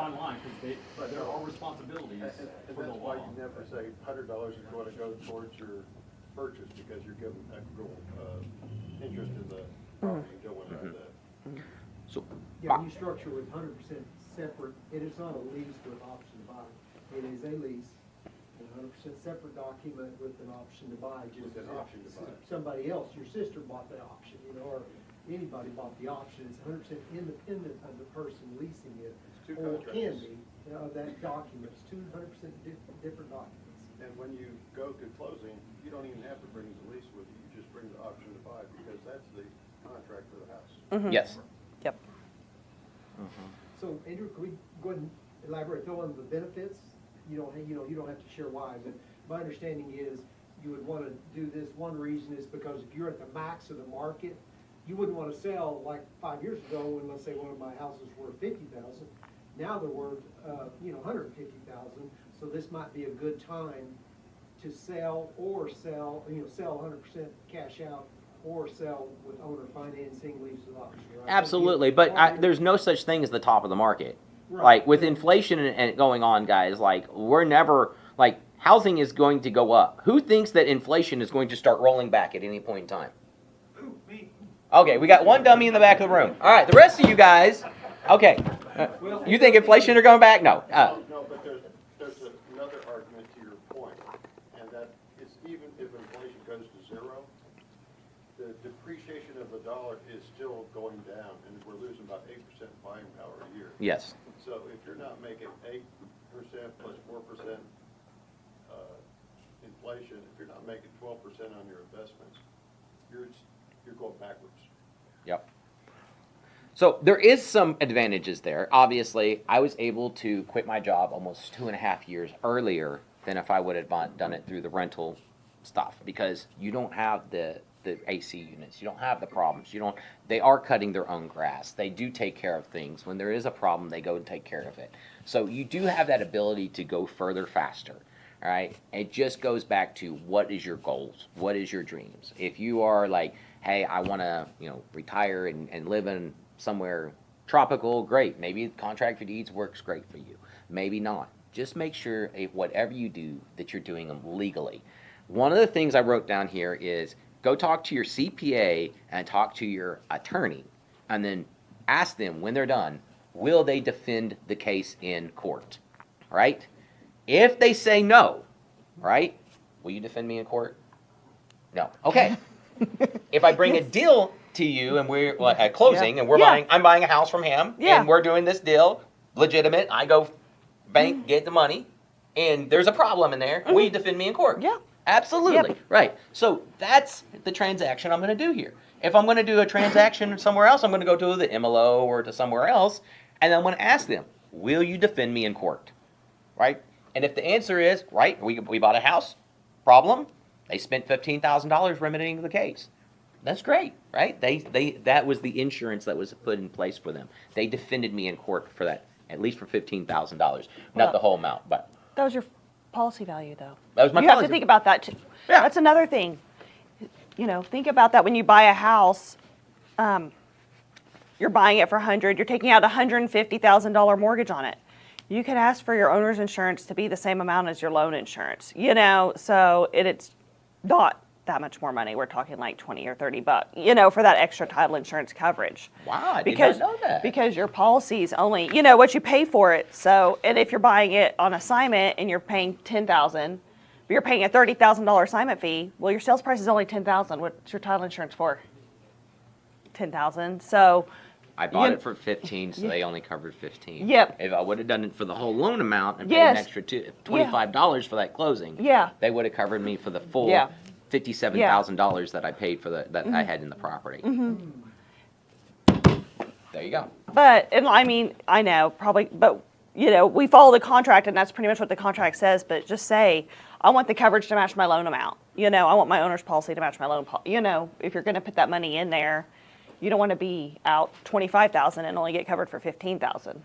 fine line, because there are responsibilities And for the that's why law. you never say $100 is going to go towards your purchase, because you're given equitable interest in the property and going at that. So, Yeah, you structure with 100% separate, it is not a lease with option to buy. It is a lease, a 100% separate document with an option to buy. Just With an option to buy. Somebody else, your sister bought the option, or anybody bought the option. It's 100% independent of the person leasing it. It's two Or can contracts. be, that document. It's 200% different documents. And when you go to closing, you don't even have to bring the lease with you, you just bring the option to buy, because that's the contract for the house. yes. Yep. So Andrew, can we go ahead and elaborate, fill in the benefits? You don't have to share why, but my understanding is you would want to do this. One reason is because if you're at the max of the market, you wouldn't want to sell like 5 years ago when, let's say, one of my houses were 50,000. Now they're worth, 150,000. So this might be a good time to sell or sell 100% cash out, or sell with owner financing, lease with option. Right? Absolutely, but there's no such thing as the top of the market. Right. Like, with inflation and going on, guys, like, we're never, like, housing is going to go up. Who thinks that inflation is going to start rolling back at any point in time? Me. Okay, we got one dummy in the back of the room. All right, the rest of you guys, okay. You think inflation are going back? No. No, but there's another argument to your point, and that is, even if inflation goes to zero, the depreciation of the dollar is still going down, and we're losing about 8% buying power a year. Yes. So if you're not making 8% plus 4% inflation, if you're not making 12% on your investments, you're going backwards. Yep. So there is some advantages there. Obviously, I was able to quit my job almost 2.5 years earlier than if I would have done it through the rental stuff, because you don't have the AC units, you don't have the problems. They are cutting their own grass. They do take care of things. When there is a problem, they go and take care of it. So you do have that ability to go further faster. All right. It just goes back to, what is your goals? What is your dreams? If you are like, hey, I want to, retire and live in somewhere tropical, great. Maybe contract for deeds works great for you. Maybe not. Just make sure whatever you do that you're doing them legally. One of the things I wrote down here is, go talk to your CPA and talk to your attorney, and then ask them when they're done, will they defend the case in court? All right? If they say no, right, will you defend me in court? No. Okay. If I bring a deal to you and we're at closing, and I'm buying a house from him, and we're doing this deal, legitimate, I go bank, get the money, and there's a problem in there, will you defend me in court? Yeah. Absolutely. Yep. Right. So that's the transaction I'm going to do here. If I'm going to do a transaction somewhere else, I'm going to go to the MLO or to somewhere else, and I'm going to ask them, will you defend me in court? Right? And if the answer is, right, we bought a house, problem, they spent $15,000 remedying the case. That's great, right? That was the insurance that was put in place for them. They defended me in court for that, at least for $15,000. Not the whole amount, but That was your policy value, though. that was my You have policy. to think about that, too. Yeah. That's another thing. Think about that when you buy a house. You're buying it for $100. You're taking out a $150,000 mortgage on it. You could ask for your owner's insurance to be the same amount as your loan insurance. So it's not that much more money. We're talking like $20 or $30, for that extra title insurance coverage. Wow, I did Because, not know that. because your policy's only, what you pay for it. So, and if you're buying it on assignment and you're paying $10,000, but you're paying a $30,000 assignment fee, well, your sales price is only $10,000. What's your title insurance for? $10,000. So, I bought it for 15, so they only covered 15. Yep. If I would have done it for the whole loan amount and paid Yes. an extra $25 for that closing, Yeah. they would have covered me for the full Yeah. $57,000 that I paid for I had in the property. There you go. but, and I mean, I know, probably, but, we follow the contract, and that's pretty much what the contract says, but just say, I want the coverage to match my loan amount. I want my owner's policy to match my loan policy. If you're going to put that money in there, you don't want to be out $25,000 and only get covered for $15,000.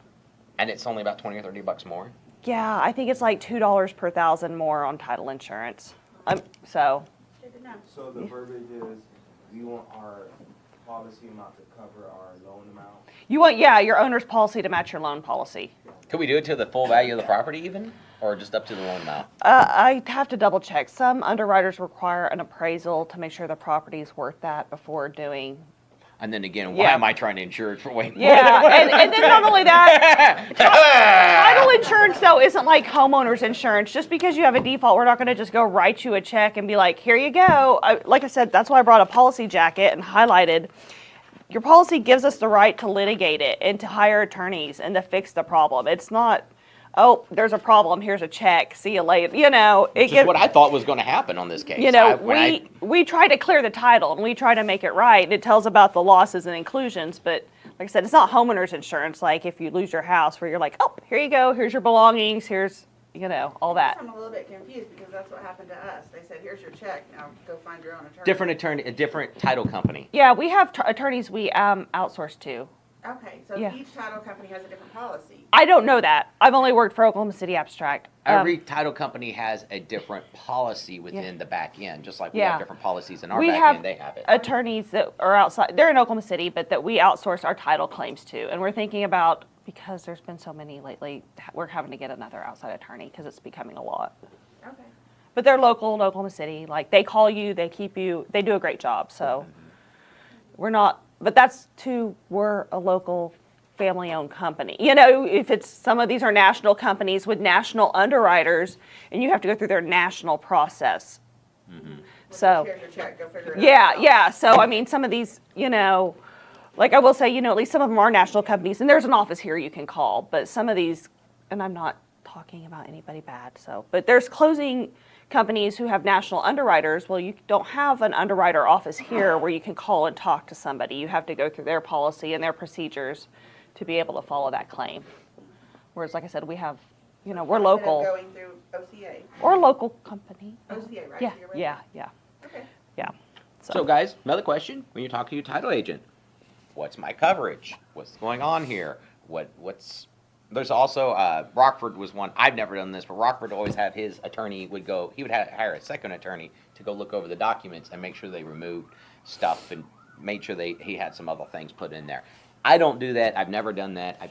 And it's only about 20 or $30 more. Yeah, I think it's like $2 per thousand more on title insurance. So, So the verbiage is, we want our policy amount to cover our loan amount. you want, your owner's policy to match your loan policy. Could we do it to the full value of the property even, or just up to the loan amount? I have to double check. Some underwriters require an appraisal to make sure the property is worth that before doing. And then again, why Yeah. am I trying to insure it for way more? Yeah, and then not only that, title insurance though isn't like homeowners insurance. Just because you have a default, we're not going to just go write you a check and be like, here you go. Like I said, that's why I brought a policy jacket and highlighted. Your policy gives us the right to litigate it and to hire attorneys and to fix the problem. It's not, oh, there's a problem, here's a check, see you later. You know, Which is what I thought was going to happen on this case. you know, When we try to clear the title and we try to make it right. And it tells about the losses and inclusions, but like I said, it's not homeowners insurance. Like if you lose your house, where you're like, oh, here you go, here's your belongings, here's, you know, all that. I'm a little bit confused because that's what happened to us. They said, here's your check, now go find your own attorney. a different title company. Yeah, we have attorneys we outsource to. Okay, so Yeah. each title company has a different policy. I don't know that. I've only worked for Oklahoma City Abstract. Every title company has a different policy within the back end, just like we Yeah. have different policies in our we back have end. They have it. attorneys that are outside. They're in Oklahoma City, but that we outsource our title claims to. And we're thinking about, because there's been so many lately, we're having to get another outside attorney because it's becoming a lot. Okay. But they're local in Oklahoma City. Like they call you, they keep you, they do a great job. So we're not, but that's too, we're a local family-owned company. You know, if it's, some of these are national companies with national underwriters, and you have to go through their national process. Well, So, here's your check, go figure it out. yeah, yourself. yeah. So, I mean, some of these, you know, like I will say, you know, at least some of them are national companies, and there's an office here you can call. But some of these, and I'm not talking about anybody bad, so, but there's closing companies who have national underwriters. Well, you don't have an underwriter office here where you can call and talk to somebody. You have to go through their policy and their procedures to be able to follow that claim. Whereas, like I said, we have, you know, we're Instead of local going through OCA. or a local company. OCA, right? Yeah, You're right. yeah. Okay. Yeah. So, guys, another question: when you talk to your title agent, what's my coverage? What's going on here? What's There's also Rockford was one. I've never done this, but Rockford always had his attorney would go. He would hire a second attorney to go look over the documents and make sure they removed stuff and made sure he had some other things put in there. I don't do that. I've never done that. I've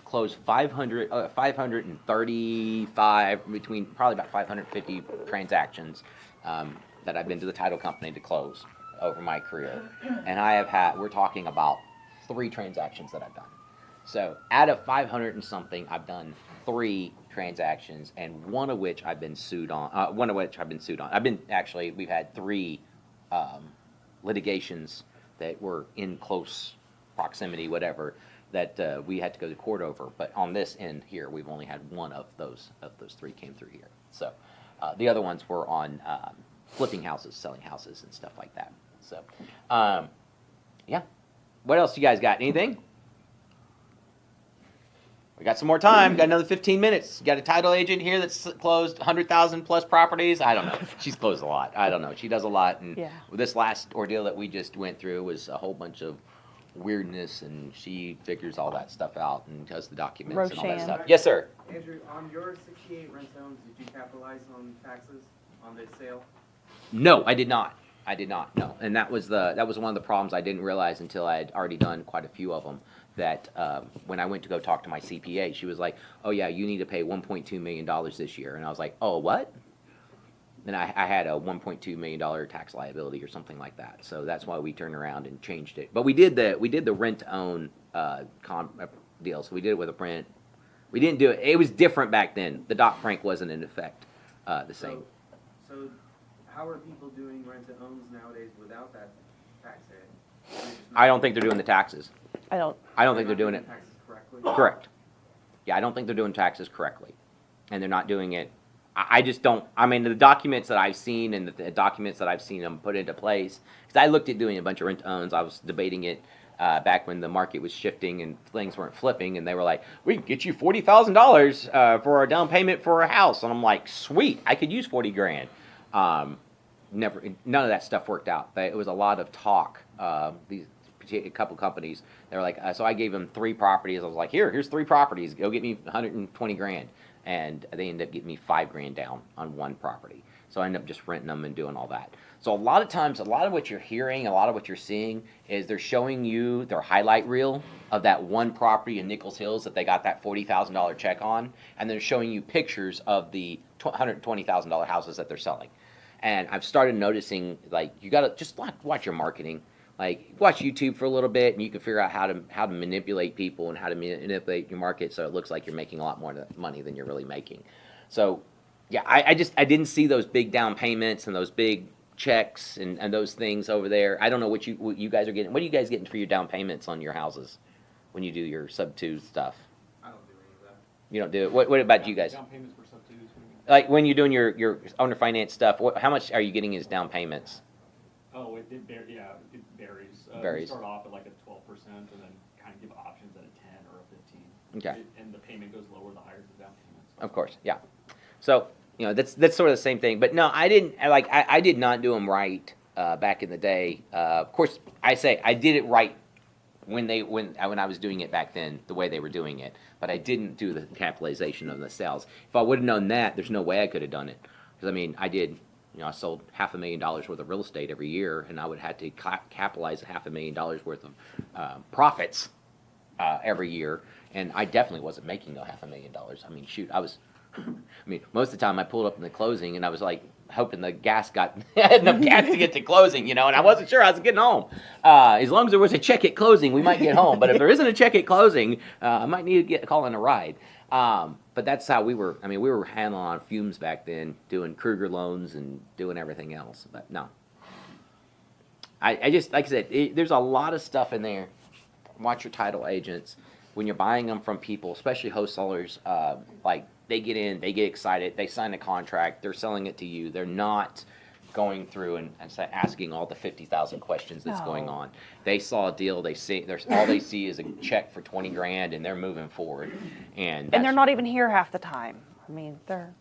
closed 535 between probably about 550 transactions that I've been to the title company to close over my career. And we're talking about 3 transactions that I've done. So out of 500 and something, I've done 3 transactions, and one of which I've been sued on. We've had 3 litigations that were in close proximity, whatever, that we had to go to court over. But on this end here, we've only had one of those 3 came through here. So the other ones were on flipping houses, selling houses, and stuff like that. So yeah. What else you guys got? Anything? We got some more time. Got another 15 minutes. Got a title agent here that's closed 100,000 plus properties. I don't know. She's closed a lot. I don't know. She does a lot. And Yeah. this last ordeal that we just went through was a whole bunch of weirdness, and she figures all that stuff out and does the documents and all that Roshan. stuff. Yes, sir. Andrew, on your 68 rent zones, did you capitalize on taxes on the sale? No, I did not. No, and that was one of the problems I didn't realize until I had already done quite a few of them. That when I went to go talk to my CPA, she was like, "Oh yeah, you need to pay $1.2 million this year," and I was like, "Oh what?" And I had a $1.2 million tax liability or something like that, so that's why we turned around and changed it. But we did the rent to own deal, so we did it with a rent. We didn't do it. It was different back then. The Dodd-Frank wasn't in effect the same. So how are people doing rent to owns nowadays without that tax aid? They're just not- I don't think they're doing the taxes. I don't. I don't think they're they're not doing it taxes correctly? correct. Yeah, I don't think they're doing taxes correctly, and they're not doing it. I just don't. I mean, the documents that I've seen and the documents that I've seen them put into place. Because I looked at doing a bunch of rent-to-owns. I was debating it back when the market was shifting and things weren't flipping, and they were like, "We can get you $40,000 for a down payment for a house," and I'm like, "Sweet, I could use 40 grand." None of that stuff worked out. It was a lot of talk. A couple companies, they were like, so I gave them 3 properties. I was like, here's 3 properties. Go get me 120 grand. And they ended up getting me $5 grand down on one property. So I end up just renting them and doing all that. So a lot of times, a lot of what you're hearing, a lot of what you're seeing is they're showing you their highlight reel of that one property in Nichols Hills that they got that $40,000 check on, and they're showing you pictures of the $120,000 houses that they're selling. And I've started noticing, like, you gotta just watch your marketing. Like, watch YouTube for a little bit, and you can figure out how to manipulate people and how to manipulate your market so it looks like you're making a lot more money than you're really making. So, yeah, I didn't see those big down payments and those big checks and those things over there. I don't know what you guys are getting. What are you guys getting for your down payments on your houses when you do your sub-2 stuff? I don't do any of that. You don't do it? What about you guys? Down payments for sub-twos. Like, when you're doing your owner finance stuff, how much are you getting as down payments? Oh, it varies. We Varies. start off at like a 12% and then kind of give options at a 10 or a 15. Okay. And the payment goes lower the higher the down payment. Of course, yeah. So, that's sort of the same thing. But no, I did not do them right back in the day. Of course, I did it right when I was doing it back then, the way they were doing it. But I didn't do the capitalization of the sales. If I would have known that, there's no way I could have done it. Because, I mean, I sold $500,000 worth of real estate every year, and I would have to capitalize $500,000 worth of profits every year. And I definitely wasn't making $500,000. I mean, shoot, most of the time I pulled up in the closing, and I was like hoping the gas had enough gas to get to closing, and I wasn't sure I was getting home. As long as there was a check at closing, we might get home. But if there isn't a check at closing, I might need to call in a ride. But that's how we were. I mean, we were handling on fumes back then, doing Kruger loans and doing everything else. But no, I just, like I said, there's a lot of stuff in there. Watch your title agents when you're buying them from people, especially wholesalers. Like, they get in, they get excited, they sign a contract, they're selling it to you. They're not going through and asking all the 50,000 questions that's going on. They saw a deal, all they see is a check for $20,000, and they're moving forward. And they're not even here half the time. I mean, they're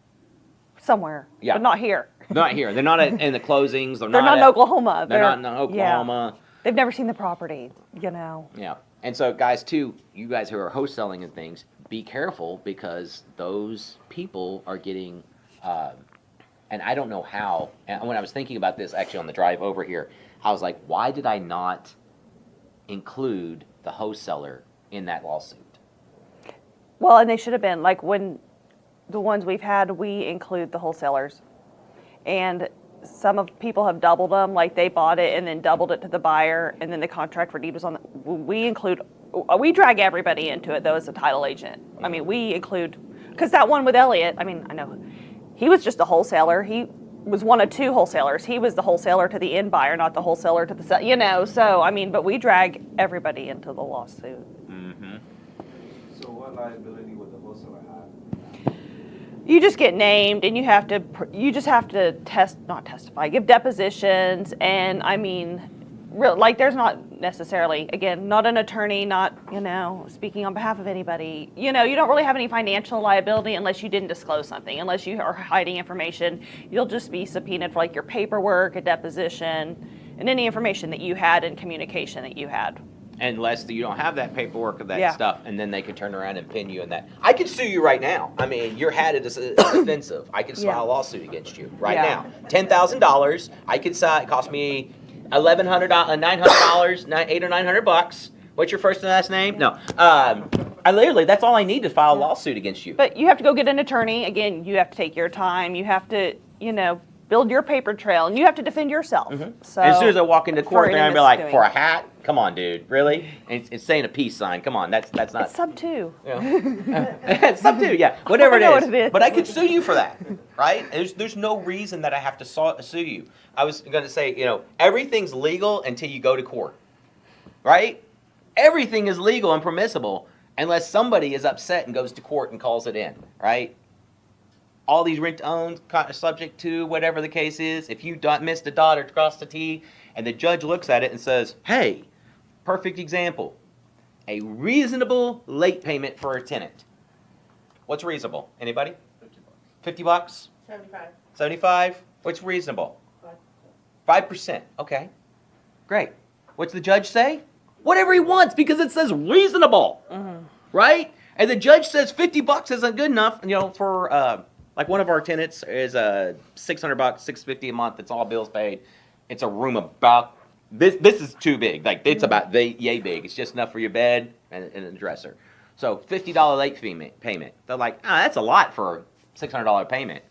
somewhere, Yeah. but not here. not here. They're not in the closings. They're They're not in Oklahoma. They're not in Oklahoma. Yeah. They've never seen the property, Yeah. And so, guys, too, you guys who are wholesaling and things, be careful, because those people are getting, and I don't know how, and when I was thinking about this actually on the drive over here, I was like, why did I not include the wholesaler in that lawsuit? Well, and they should have been. Like, when the ones we've had, we include the wholesalers. And some of people have doubled them, like they bought it and then doubled it to the buyer, and then the contract for deed was on we drag everybody into it, though, as a title agent. I mean, we include, because that one with Elliot, I mean, I know, he was just a wholesaler. He was one of two wholesalers. He was the wholesaler to the end buyer, not the wholesaler to the so, I mean, but we drag everybody into the lawsuit. Mm-hmm. So what liability would the wholesaler have? You just get named, and you just have to not testify, give depositions, and I mean, there's not necessarily, again, not an attorney, not, speaking on behalf of anybody. You don't really have any financial liability unless you didn't disclose something, unless you are hiding information. You'll just be subpoenaed for like your paperwork, a deposition, and any information that you had and communication that you had. Unless you don't have that paperwork of that Yeah. stuff, and then they can turn around and pin you in that. I could sue you right now. I mean, you're had it as offensive. I could file a lawsuit against you right Yeah. now. $10,000. I could it cost me $900, $800 or $900. What's your first and last name? No. That's all I need to file a lawsuit against you. But you have to go get an attorney. Again, you have to take your time. You have to, build your paper trail, and you have to defend yourself. Mm-hmm. So, as soon as I walk into court, for they're gonna be any like, misdoing. "For a hat? Come on, dude, really?" And it's saying a peace sign. Come on, that's not. It's sub-2. Something, yeah, whatever I know it what is. it is. But I could sue you for that, right? There's no reason that I have to sue you. I was going to say, everything's legal until you go to court, right? Everything is legal and permissible unless somebody is upset and goes to court and calls it in, right? All these rent-to-owns subject to whatever the case is. If you missed a dot or crossed a T, and the judge looks at it and says, "Hey, perfect example, a reasonable late payment for a tenant." What's reasonable? Anybody? $50? 75. 75? What's reasonable? 5%. Okay. Great. What's the judge say? Whatever he wants, because it says reasonable. Mm-hmm. Right? And the judge says $50 isn't good enough, for Like one of our tenants is $600, $650 a month. It's all bills paid. It's a room about this. This is too big. Like it's about yay big. It's just enough for your bed and a dresser. So $50 late fee payment. They're like, that's a lot for a $600 payment.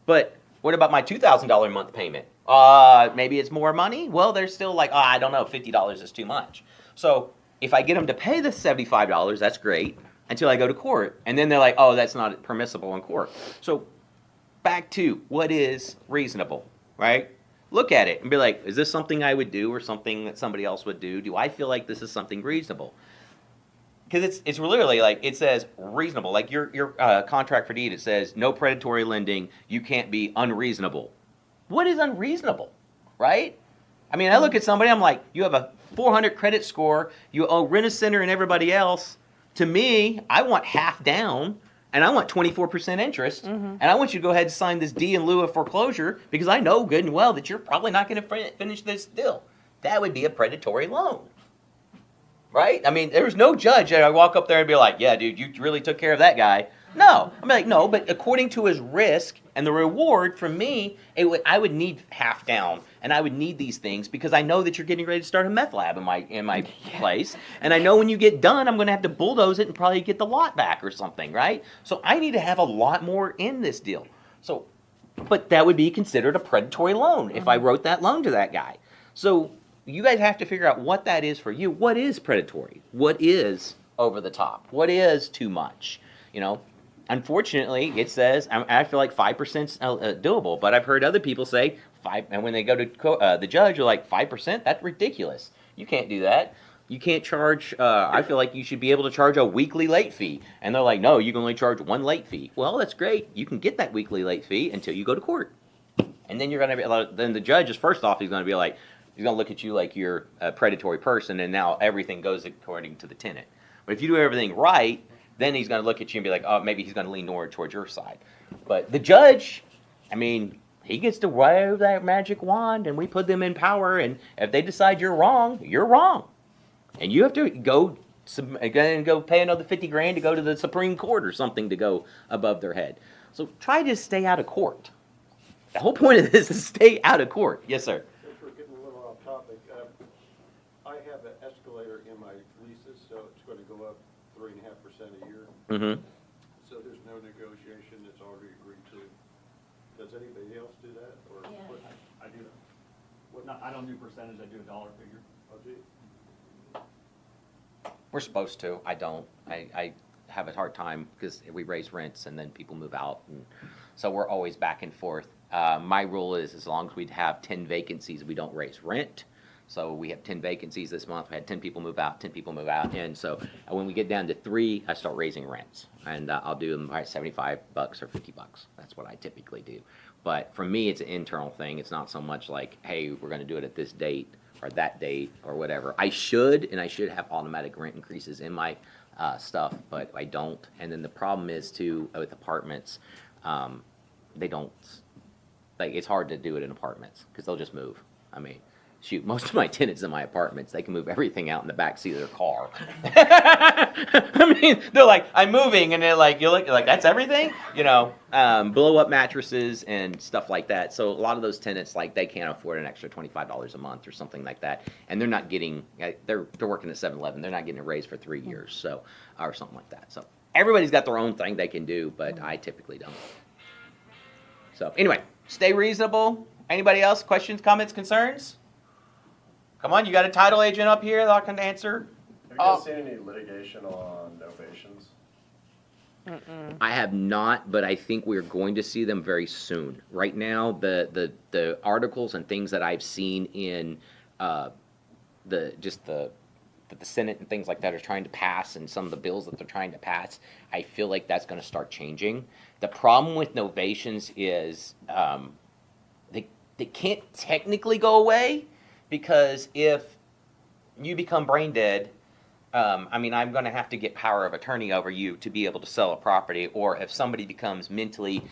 But what about my $2,000 a month payment? Maybe it's more money. Well, they're still like, I don't know, $50 is too much. So if I get them to pay the $75, that's great until I go to court, and then they're like, that's not permissible in court. So back to what is reasonable, right? Look at it and be like, is this something I would do or something that somebody else would do? Do I feel like this is something reasonable? Because it's literally like it says reasonable. Like your contract for deed, it says no predatory lending. You can't be unreasonable. What is unreasonable, right? I mean, I look at somebody, I'm like, you have a 400 credit score, you owe Rent-A-Center and everybody else. To me, I want half down, and I want 24% interest, and I want you to go ahead and sign this D in lieu of foreclosure because I know good and well that you're probably not going to finish this deal. That would be a predatory loan. Right? I mean, there's no judge that I walk up there and be like, yeah, dude, you really took care of that guy. No. I'm like, no, but according to his risk and the reward for me, I would need half down, and I would need these things because I know that you're getting ready to start a meth lab in my place, and I know when you get done, I'm going to have to bulldoze it and probably get the lot back or something, right? So I need to have a lot more in this deal. So, but that would be considered a predatory loan if I wrote that loan to that guy. So you guys have to figure out what that is for you. What is predatory? What is over the top? What is too much? Unfortunately, it says, I feel like 5% is doable, but I've heard other people say 5%, and when they go to the judge, you're like, 5%? That's ridiculous. You can't do that. You can't charge, I feel like you should be able to charge a weekly late fee. And they're like, no, you can only charge one late fee. Well, that's great. You can get that weekly late fee until you go to court. And then you're going to be, then the judge is, first off, he's going to be like, he's going to look at you like you're a predatory person, and now everything goes according to the tenant. But if you do everything right, then he's going to look at you and be like, maybe he's going to lean more towards your side. But the judge, I mean, he gets to wave that magic wand, and we put them in power, and if they decide you're wrong, you're wrong. And you have to go pay another $50,000 to go to the Supreme Court or something to go above their head. So try to stay out of court. The whole point of this is stay out of court. Yes, sir. Since we're getting a little off topic, I have an escalator in my leases, so it's going to go up 3.5% a year. Mm-hmm. So there's no negotiation, it's already agreed to. Does anybody else do that, or? Yeah. what- I do that. I don't do percentage, I do a dollar figure. Oh, do you? We're supposed to. I don't. I have a hard time because we raise rents and then people move out. And so we're always back and forth. My rule is as long as we have 10 vacancies, we don't raise rent. So we have 10 vacancies this month. We had 10 people move out, 10 people move out. And so when we get down to 3, I start raising rents. And I'll do them by $75 or $50. That's what I typically do. But for me, it's an internal thing. It's not so much like, hey, we're going to do it at this date or that date or whatever. I should have automatic rent increases in my stuff, but I don't. And then the problem is, too, with apartments, they don't, like, it's hard to do it in apartments because they'll just move. I mean, shoot, most of my tenants in my apartments, they can move everything out in the back seat of their car. I mean, they're like, I'm moving, and they're like, you're like, that's everything? Blow up mattresses and stuff like that. So a lot of those tenants, like, they can't afford an extra $25 a month or something like that. And they're not getting, they're working at 7-Eleven. They're not getting a raise for 3 years, so, or something like that. So everybody's got their own thing they can do, but I typically don't. So anyway, stay reasonable. Anybody else? Questions, comments, concerns? Come on, you got a title agent up here that can answer. Have you guys seen any litigation on novations? I have not, but I think we're going to see them very soon. Right now, the articles and things that I've seen in the Senate and things like that are trying to pass, and some of the bills that they're trying to pass, I feel like that's going to start changing. The problem with novations is they can't technically go away, because if you become brain dead, I'm going to have to get power of attorney over you to be able to sell a property. Or if somebody becomes mentally,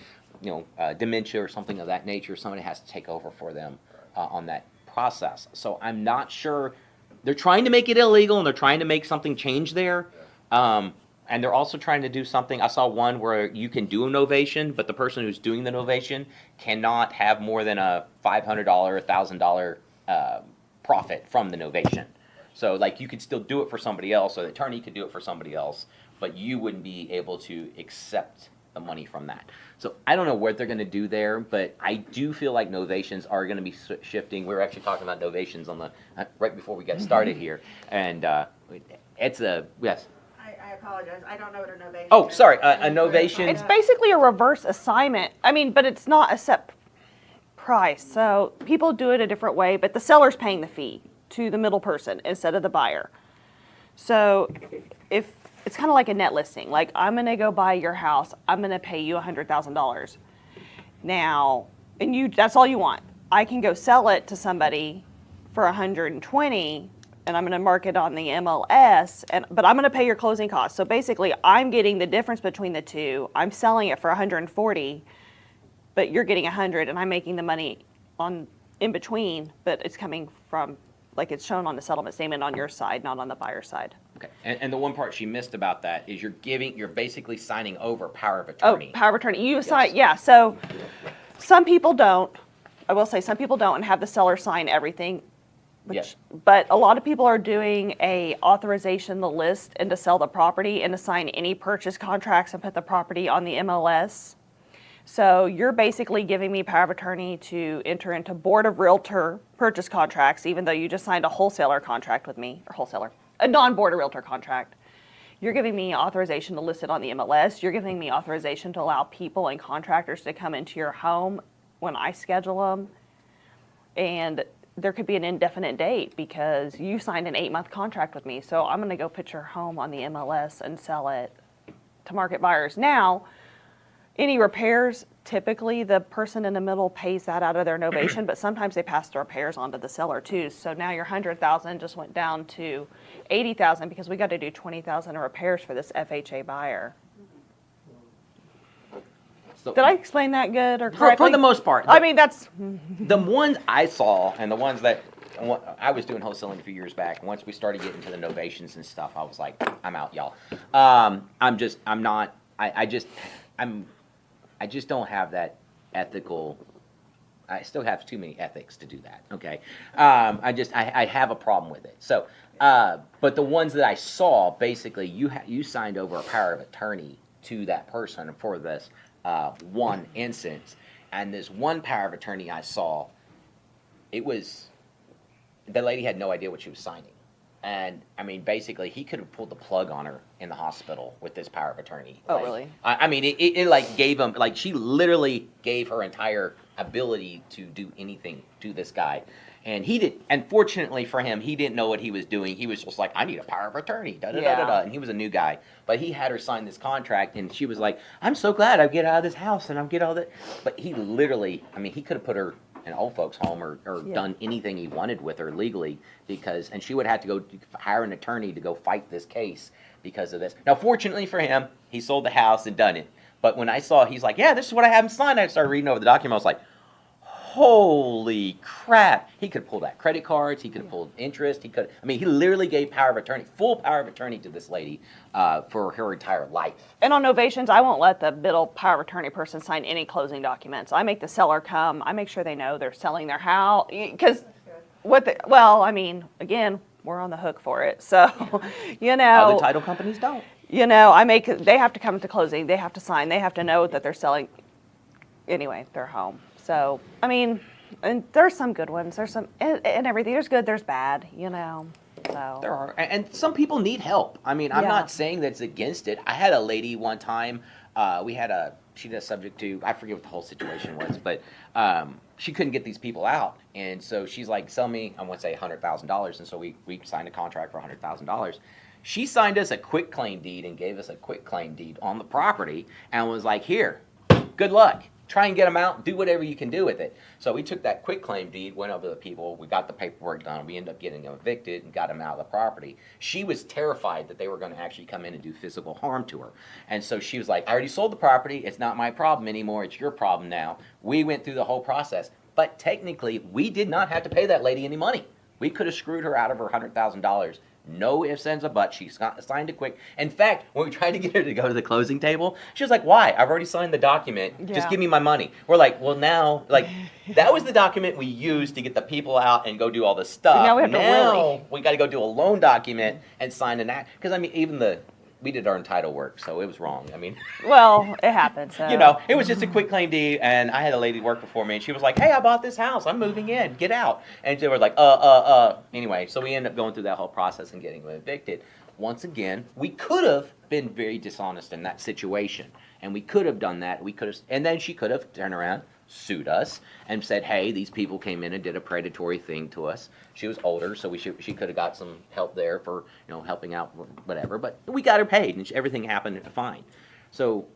dementia or something of that nature, somebody has to take over for them on that process. So I'm not sure. They're trying to make it illegal, and they're trying to make something change there. And they're also trying to do something. I saw one where you can do a novation, but the person who's doing the novation cannot have more than a $500, $1,000 profit from the novation. So, like, you could still do it for somebody else, or the attorney could do it for somebody else, but you wouldn't be able to accept the money from that. So, I don't know what they're going to do there, but I do feel like novations are going to be shifting. We were actually talking about novations on the right before we got started here, and it's a yes. I apologize, I don't know what a novation is. Oh, sorry, a novation. It's basically a reverse assignment. I mean, but it's not a set price. So people do it a different way, but the seller's paying the fee to the middle person instead of the buyer. So if it's kind of like a net listing, like I'm going to go buy your house, I'm going to pay you $100,000. Now, and that's all you want. I can go sell it to somebody for 120, and I'm going to mark it on the MLS, but I'm going to pay your closing costs. So basically, I'm getting the difference between the two. I'm selling it for 140, but you're getting 100, and I'm making the money in between, but it's coming from, like, it's shown on the settlement statement on your side, not on the buyer's side. Okay, and the one part she missed about that is you're basically signing over power of attorney. Oh, power of attorney. You sign, yeah. So some people don't. I will say some people don't and have the seller sign everything. Yes. But a lot of people are doing a authorization to list and to sell the property and to sign any purchase contracts and put the property on the MLS. So you're basically giving me power of attorney to enter into board of realtor purchase contracts, even though you just signed a wholesaler contract with me, or a non-board of realtor contract. You're giving me authorization to list it on the MLS. You're giving me authorization to allow people and contractors to come into your home when I schedule them. And there could be an indefinite date because you signed an 8-month contract with me. So I'm going to go put your home on the MLS and sell it to market buyers. Now, any repairs, typically the person in the middle pays that out of their novation, but sometimes they pass the repairs on to the seller too. So now your $100,000 just went down to $80,000 because we got to do $20,000 in repairs for this FHA buyer. So, Did I explain that good or correctly? for the most part. I mean, that's The ones I saw and the ones that I was doing wholesaling a few years back. Once we started getting to the novations and stuff, I was like, I'm out, y'all. I just don't have that ethical. I still have too many ethics to do that. Okay. I have a problem with it. So, but the ones that I saw, basically, you signed over a power of attorney to that person for this one instance, and this one power of attorney I saw, the lady had no idea what she was signing. And, I mean, basically, he could have pulled the plug on her in the hospital with this power of attorney. Oh, really? I mean, it like gave him, like, she literally gave her entire ability to do anything to this guy. And he did, and fortunately for him, he didn't know what he was doing. He was just like, I need a power of attorney, da-da-da-da-da. And he was a new guy. But he had her sign this contract, and she was like, I'm so glad I get out of this house, and I get all that. But he literally, I mean, he could have put her in an old folks home or done anything he wanted with her legally and she would have to go hire an attorney to go fight this case because of this. Now, fortunately for him, he sold the house and done it. But when I saw, he's like, yeah, this is what I have him sign. I started reading over the document. I was like, holy crap. He could have pulled out credit cards. He could have pulled interest. He literally gave power of attorney, full power of attorney to this lady for her entire life. And on novations, I won't let the middle power of attorney person sign any closing documents. I make the seller come. I make sure they know they're selling their house. Because again, we're on the hook for it. So, Other title companies don't. They have to come to closing. They have to sign. They have to know that they're selling, anyway, their home. So, I mean, and there's some good ones. There's some, and everything. There's good, there's bad, so. There are, and some people need help. I mean, I'm not saying that's against it. I had a lady one time, she did a subject to, I forget what the whole situation was, but she couldn't get these people out. And so she's like, sell me, I want to say $100,000. And so we signed a contract for $100,000. She signed us a quit claim deed and gave us a quit claim deed on the property and was like, here, good luck. Try and get them out, do whatever you can do with it. So we took that quit claim deed, went over to the people, we got the paperwork done, we ended up getting them evicted and got them out of the property. She was terrified that they were going to actually come in and do physical harm to her. And so she was like, I already sold the property, it's not my problem anymore, it's your problem now. We went through the whole process, but technically we did not have to pay that lady any money. We could have screwed her out of her $100,000 No ifs, ands, or buts. She signed it quick. In fact, when we tried to get her to go to the closing table, she was like, why? I've already signed the document. Yeah. Just give me my money. We're like, well, now, like, that was the document we used to get the people out and go do all the stuff. Now we have to really- we got to go do a loan document and sign an act. Because, I mean, we did our entitle work, so it was wrong. I mean, Well, it happens. So. you know, it was just a quick claim deed, and I had a lady work before me, and she was like, hey, I bought this house. I'm moving in. Get out. And they were like, Anyway, so we ended up going through that whole process and getting them evicted. Once again, we could have been very dishonest in that situation, and we could have done that. And then she could have turned around, sued us, and said, hey, these people came in and did a predatory thing to us. She was older, so she could have got some help there for, helping out, whatever. But we got her paid, and everything happened fine. So,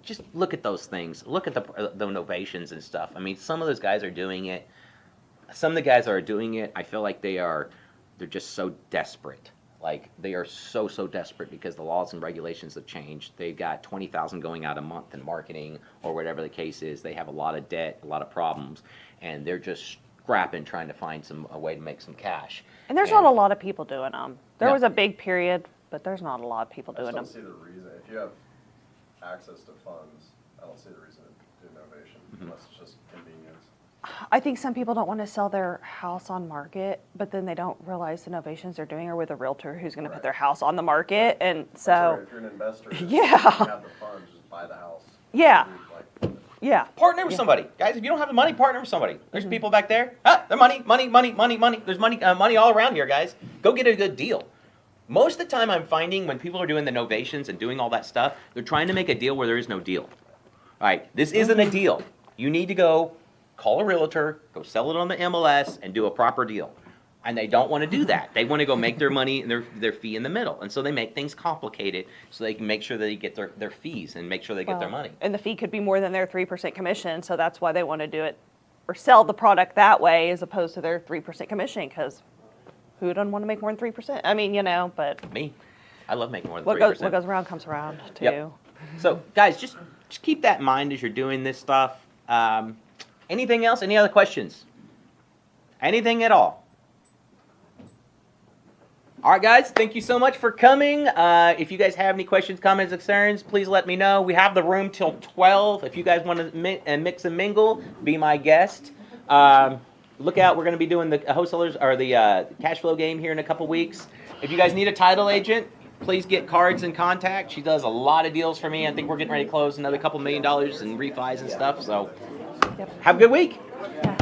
just look at those things. Look at the novations and stuff. I mean, some of those guys are doing it. Some of the guys that are doing it, I feel like they're just so desperate. Like, they are so desperate because the laws and regulations have changed. They've got $20,000 going out a month in marketing or whatever the case is. They have a lot of debt, a lot of problems, and they're just scrapping, trying to find a way to make some cash. And there's not a lot of people doing them. There No. was a big period, but there's not a lot of people I doing just them. don't see the reason, if you have access to funds, I don't see the reason to do novation, unless it's just convenience. I think some people don't want to sell their house on market, but then they don't realize the novations they're doing are with a realtor who's going to put their house on the market, and That's all right. so If you're an investor, Yeah. you have the funds, just buy the house. Yeah. Like, yeah. Partner with somebody. Guys, if you don't have the money, partner with somebody. There's people back there. There's money. There's money all around here, guys. Go get a good deal. Most of the time I'm finding when people are doing the novations and doing all that stuff, they're trying to make a deal where there is no deal. All right, this isn't a deal. You need to go call a realtor, go sell it on the MLS, and do a proper deal. And they don't want to do that. They want to go make their money and their fee in the middle. And so they make things complicated so they can make sure that they get their fees and make sure they get their Well, money. And the fee could be more than their 3% commission, so that's why they want to do it or sell the product that way as opposed to their 3% commission, because who doesn't want to make more than 3%? I mean, but Me, I love making more than what 3%. goes around comes around too. Yep. So, guys, just keep that in mind as you're doing this stuff. Anything else? Any other questions? Anything at all? All right, guys, thank you so much for coming. If you guys have any questions, comments, concerns, please let me know. We have the room till 12. If you guys want to mix and mingle, be my guest. Look out, we're going to be doing the wholesalers or the cash flow game here in a couple weeks. If you guys need a title agent, please get Cards in contact. She does a lot of deals for me. I think we're getting ready to close another couple $1 million in refis and stuff. So, Yep. have a good week. Yeah.